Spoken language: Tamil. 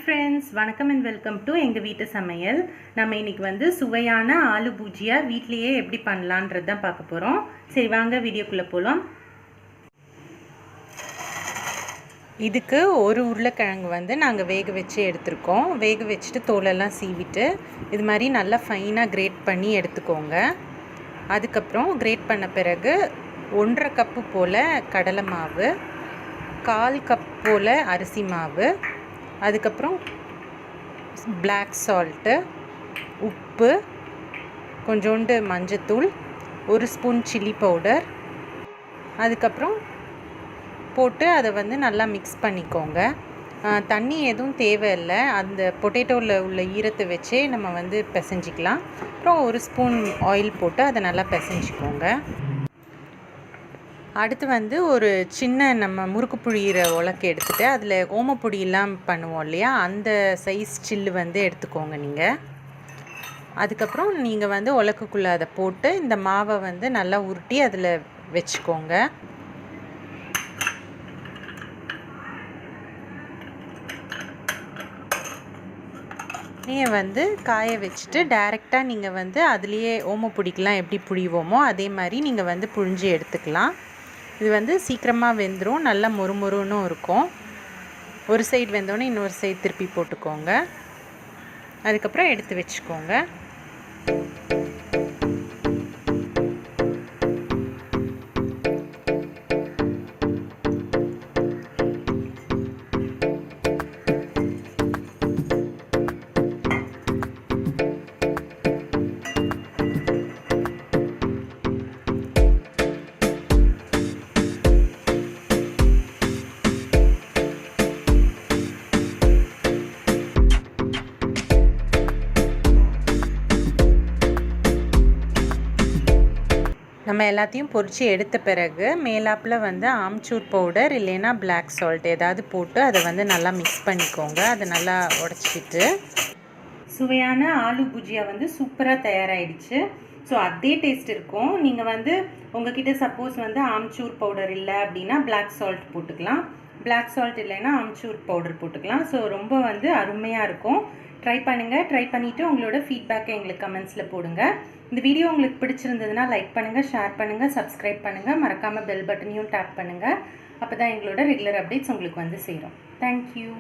ஃப்ரெண்ட்ஸ், வணக்கம் அண்ட் வெல்கம் டு எங்கள் வீட்டு சமையல். நம்ம இன்றைக்கி வந்து சுவையான ஆலு பூஜியா வீட்லேயே எப்படி பண்ணலான்றது தான் பார்க்க போகிறோம். சரி வாங்க வீடியோக்குள்ளே போகலாம். இதுக்கு ஒரு உருளைக்கிழங்கு வந்து நாங்கள் வேக வச்சு எடுத்துருக்கோம். வேக வச்சுட்டு தோலெல்லாம் சீவிட்டு இது மாதிரி நல்லா ஃபைனாக கிரேட் பண்ணி எடுத்துக்கோங்க. அதுக்கப்புறம் கிரேட் பண்ண பிறகு 1.5 கப்பு போல் கடலை மாவு, 1/4 கப் போல் அரிசி மாவு, அதுக்கப்புறம் பிளாக் சால்ட்டு, உப்பு, கொஞ்சோண்டு மஞ்சத்தூள், 1 ஸ்பூன் சில்லி பவுடர், அதுக்கப்புறம் போட்டு அதை வந்து நல்லா மிக்ஸ் பண்ணிக்கோங்க. தண்ணி எதுவும் தேவையில்லை, அந்த பொட்டேட்டோவில் உள்ள ஈரத்தை வச்சே நம்ம வந்து பிசைஞ்சிக்கலாம். அப்புறம் 1 ஸ்பூன் ஆயில் போட்டு அதை நல்லா பிசைஞ்சிக்கோங்க. அடுத்து வந்து ஒரு சின்ன நம்ம முறுக்கு புழியிற உலக்கு எடுத்துகிட்டு அதில் ஓமப்பொடியெல்லாம் பண்ணுவோம் இல்லையா, அந்த சைஸ் சில்லு வந்து எடுத்துக்கோங்க நீங்கள். அதுக்கப்புறம் நீங்கள் வந்து உலக்குக்குள்ளே அதை போட்டு இந்த மாவை வந்து நல்லா உருட்டி அதில் வச்சுக்கோங்க. நீங்கள் வந்து காய வச்சுட்டு டைரெக்டாக நீங்கள் வந்து அதுலேயே ஓமப்பொடிக்கெலாம் எப்படி புழிவோமோ அதே மாதிரி நீங்கள் வந்து புழிஞ்சு எடுத்துக்கலாம். இது வந்து சீக்கிரமாக வெந்துடும், நல்லா மொறுமொறுன்னு இருக்கும். ஒரு சைடு வெந்தோடனே இன்னொரு சைடு திருப்பி போட்டுக்கோங்க. அதுக்கப்புறம் எடுத்து வச்சுக்கோங்க. நம்ம எல்லாத்தையும் பொரித்து எடுத்த பிறகு மேலாப்பில் வந்து ஆம்ச்சூர் பவுடர் இல்லைன்னா பிளாக் சால்ட் ஏதாவது போட்டு அதை வந்து நல்லா மிக்ஸ் பண்ணிக்கோங்க. அதை நல்லா உடச்சிக்கிட்டு சுவையான ஆலு பூஜியா வந்து சூப்பராக தயாராகிடுச்சு. ஸோ அதே டேஸ்ட் இருக்கும். நீங்கள் வந்து உங்ககிட்ட சப்போஸ் வந்து ஆம்ச்சூர் பவுடர் இல்லை அப்படின்னா பிளாக் சால்ட் போட்டுக்கலாம். பிளாக் சால்ட் இல்லைன்னா ஆம்ச்சூர் பவுடர் போட்டுக்கலாம். ஸோ ரொம்ப வந்து அருமையாக இருக்கும். ட்ரை பண்ணுங்கள். ட்ரை பண்ணிவிட்டு உங்களோட ஃபீட்பேக்கை எங்களுக்கு கமெண்ட்ஸில் போடுங்க. இந்த வீடியோ உங்களுக்கு பிடிச்சிருந்ததுன்னா லைக் பண்ணுங்கள், ஷேர் பண்ணுங்கள், சப்ஸ்கிரைப் பண்ணுங்கள். மறக்காமல் பெல் பட்டனையும் டேப் பண்ணுங்கள். அப்போ தான் எங்களோட ரெகுலர் அப்டேட்ஸ் உங்களுக்கு வந்து சேரும். தேங்க்யூ.